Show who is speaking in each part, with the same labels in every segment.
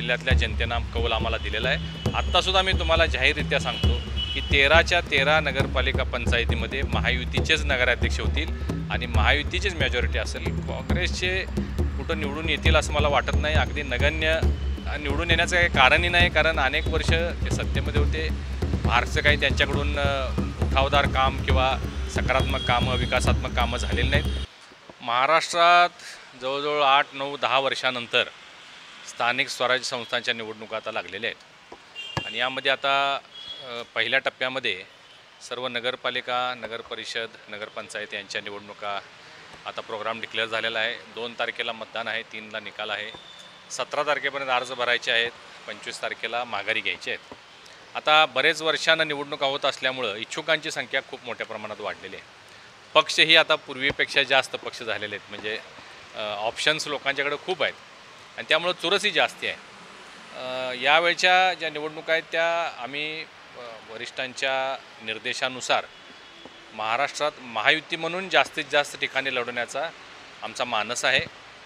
Speaker 1: जिल्ह्यातल्या जनतेनं कौल आम्हाला दिलेला आहे। आत्तासुद्धा मी तुम्हाला जाहीररित्या सांगतो की 13च्या 13 नगरपालिका पंचायतीमध्ये महायुतीचेच नगराध्यक्ष होतील आणि महायुतीचीच मेजॉरिटी असेल। काँग्रेसचे कुठं निवडून येतील असं मला वाटत नाही। अगदी नगण्य निवडून येण्याचं काही कारणही नाही, कारण अनेक वर्ष ते सत्तेमध्ये होते। फारसं काही त्यांच्याकडून उठावदार काम किंवा सकारात्मक कामं, विकासात्मक कामं झालेली नाहीत। महाराष्ट्रात जवळजवळ 8, 9, 10 वर्षानंतर स्थानिक स्वराज्य संस्थांच्या निवडणुका आता लागलेल्या आहेत आणि यामध्ये आता पहिल्या टप्प्यामध्ये सर्व नगरपालिका, नगरपरिषद, नगरपंचायत यांच्या निवडणुका आता प्रोग्राम डिक्लेअर झालेला आहे। 2 तारखेला मतदान आहे, 3ला निकाल आहे, 17 तारखेपर्यंत अर्ज भरायचे आहेत, 25 तारखेला माघारी घ्यायचे आहेत। आता बरेच वर्षानं निवडणुका होत असल्यामुळं इच्छुकांची संख्या खूप मोठ्या प्रमाणात वाढलेली आहे। पक्षही आता पूर्वीपेक्षा जास्त पक्ष झालेले आहेत, म्हणजे ऑप्शन्स लोकांच्याकडे खूप आहेत आणि त्यामुळं चुरसही जास्त आहे। यावेळच्या ज्या निवडणुका आहेत त्या आम्ही वरिष्ठांच्या निर्देशानुसार महाराष्ट्रात महायुती म्हणून जास्तीत जास्त ठिकाणी लढवण्याचा आमचा मानस आहे।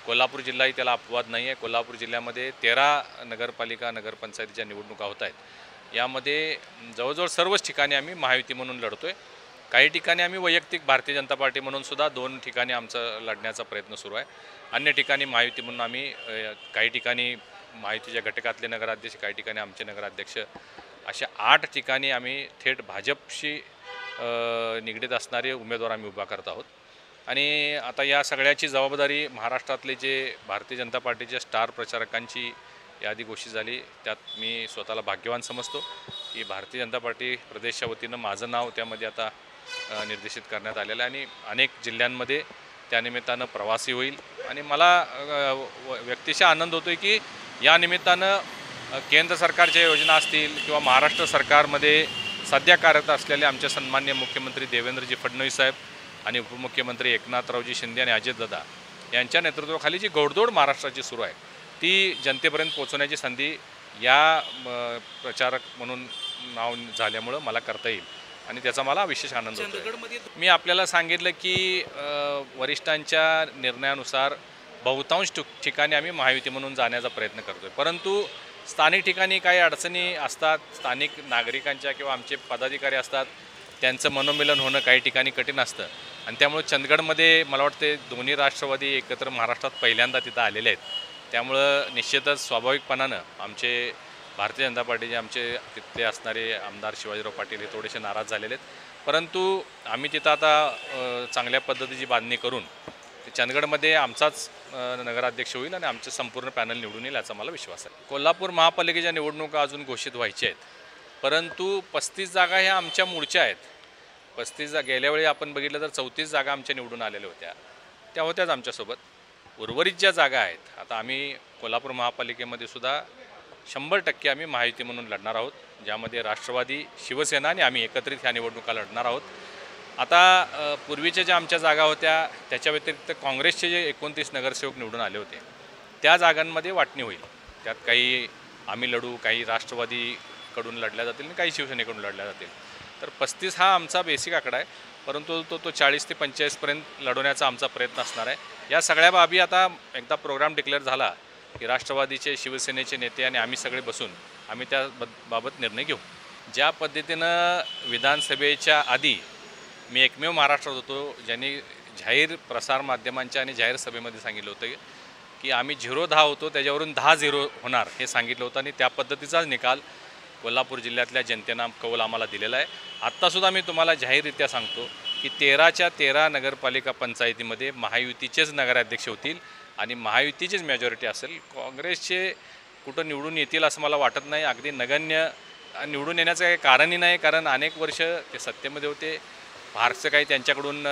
Speaker 1: कोल्हापूर जिल्हाही त्याला अपवाद नाही आहे। कोल्हापूर जिल्ह्यामध्ये 13 नगरपालिका, नगरपंचायतीच्या निवडणुका होत आहेत। यामध्ये जवळजवळ सर्वच ठिकाणी आम्ही महायुती म्हणून लढतो आहे। काही ठिकाणी आम्ही वैयक्तिक भारतीय जनता पार्टी म्हणून सुद्धा 2 ठिकाणी आमचं लढण्याचा प्रयत्न सुरू आहे। अन्य ठिकाणी महायुती म्हणून आम्ही काही ठिकाणी महायुतीच्या घटकातले नगराध्यक्ष, काही ठिकाणी आमचे नगराध्यक्ष, अशा 8 ठिकाणी आम्ही थेट भाजपशी निगडीत असणारे उमेदवार आम्ही उभा करत आहोत। आणि आता या सगळ्याची जबाबदारी महाराष्ट्रातले जे भारतीय जनता पार्टीच्या स्टार प्रचारकांची यादी घोषित झाली, त्यात मी स्वतःला भाग्यवान समजतो की भारतीय जनता पार्टी प्रदेशच्या वतीनं माझं नाव त्यामध्ये आता निर्देशित करण्यात आलेलं आहे आणि अनेक जिल्ह्यांमध्ये त्यानिमित्तानं प्रवासी होईल आणि मला व्यक्तिशः आनंद होतो आहे की या निमित्तानं केंद्र सरकारच्या योजना असतील किंवा महाराष्ट्र सरकारमध्ये सध्या कार्यरत असलेले आमचे सन्माननीय मुख्यमंत्री देवेंद्रजी फडणवीस साहेब आणि उपमुख्यमंत्री एकनाथरावजी शिंदे आणि अजितदादा यांच्या नेतृत्वाखाली जी घोडदौड महाराष्ट्राची सुरू आहे ती जनतेपर्यंत पोहोचवण्याची संधी या प्रचारक म्हणून नाव झाल्यामुळं मला करता येईल आणि त्याचा मला विशेष आनंद होतो। मी आपल्याला सांगितलं की वरिष्ठांच्या निर्णयानुसार बहुतांश ठिकाणी आम्ही महायुती म्हणून जाण्याचा प्रयत्न करतो आहे, परंतु स्थानिक ठिकाणी काही अडचणी असतात। स्थानिक नागरिकांच्या किंवा आमचे पदाधिकारी असतात, त्यांचं मनोमिलन होणं काही ठिकाणी कठीण असतं आणि त्यामुळे चंदगडमध्ये मला वाटते दोन्ही राष्ट्रवादी एकत्र महाराष्ट्रात पहिल्यांदा तिथं आलेले आहेत। त्यामुळं निश्चितच स्वाभाविकपणानं आमचे भारतीय जनता पार्टीचे आमचे तिथले असणारे आमदार शिवाजीराव पाटील हे थोडेसे नाराज झालेले आहेत, परंतु आम्ही तिथं आता चांगल्या पद्धतीची बांधणी करून चंदगडमध्ये आमचाच नगराध्यक्ष होईल आणि आमचं संपूर्ण पॅनल निवडून येईल याचा मला विश्वास आहे। कोल्हापूर महापालिकेच्या निवडणुका अजून घोषित व्हायच्या आहेत, परंतु 35 जागा ह्या आमच्या मूळच्या आहेत। 35 गेल्यावेळी आपण बघितलं तर 34 जागा आमच्या निवडून आलेल्या होत्या, त्या होत्याच आमच्यासोबत। उर्वरित ज्या जागा आहेत आता आम्ही कोल्हापूर महापालिकेमध्ये सुद्धा 100% आम्ही महायुती म्हणून लढणार आहोत, ज्यामध्ये राष्ट्रवादी, शिवसेना आणि आम्ही एकत्रित ह्या निवडणुका लढणार आहोत। आता पूर्वीच्या ज्या आमच्या जागा होत्या त्याच्या व्यतिरिक्त काँग्रेसचे जे 29 नगरसेवक निवडून आले होते त्या जागांमध्ये वाटणी होईल। त्यात काही आम्ही लढू, काही राष्ट्रवादीकडून लढल्या जातील आणि काही शिवसेनेकडून लढल्या जातील। तर 35 हा आमचा बेसिक आकडा आहे, परंतु तो 40 ते 45पर्यंत लढवण्याचा आमचा प्रयत्न असणार आहे। या सगळ्या बाबी आता एकदा प्रोग्राम डिक्लेअर झाला की राष्ट्रवादीचे, शिवसेनेचे नेते आणि आम्ही सगळे बसून आम्ही त्या बाबत निर्णय घेऊ। ज्या पद्धतीनं विधानसभेच्या आधी मी एकमेव महाराष्ट्रात होतो ज्यांनी जाहीर प्रसारमाध्यमांच्या आणि जाहीर सभेमध्ये सांगितलं होतं की आम्ही 0-10 होतो, त्याच्यावरून 10-0 होणार हे सांगितलं होतं आणि त्या पद्धतीचाच निकाल कोल्हापूर जिल्ह्यातल्या जनतेनं कौल आम्हाला दिलेला आहे। आत्तासुद्धा मी तुम्हाला जाहीररित्या सांगतो की 13च्या 13 नगरपालिका पंचायतीमध्ये महायुतीचेच नगराध्यक्ष होतील आणि महायुतीचीच मेजॉरिटी असेल। काँग्रेसचे कुठं निवडून येतील असं मला वाटत नाही। अगदी नगण्य निवडून येण्याचं काही कारणही नाही, कारण अनेक वर्ष ते सत्तेमध्ये होते। फारसं काही त्यांच्याकडून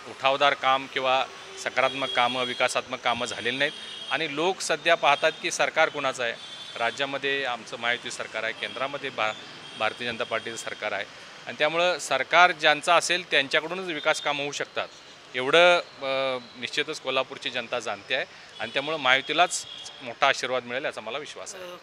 Speaker 1: उठावदार काम किंवा सकारात्मक कामं, विकासात्मक कामं झालेली नाहीत आणि लोक सध्या पाहतात की सरकार कुणाचं आहे। राज्यामध्ये आमचं महायुती सरकार आहे, केंद्रामध्ये भारतीय जनता पार्टीचं सरकार आहे आणि त्यामुळं सरकार ज्यांचं असेल त्यांच्याकडूनच विकास कामं होऊ शकतात एवढं निश्चितच कोल्हापूरची जनता जाणते आहे आणि त्यामुळं महायुतीलाच मोठा आशीर्वाद मिळेल याचा मला विश्वास आहे।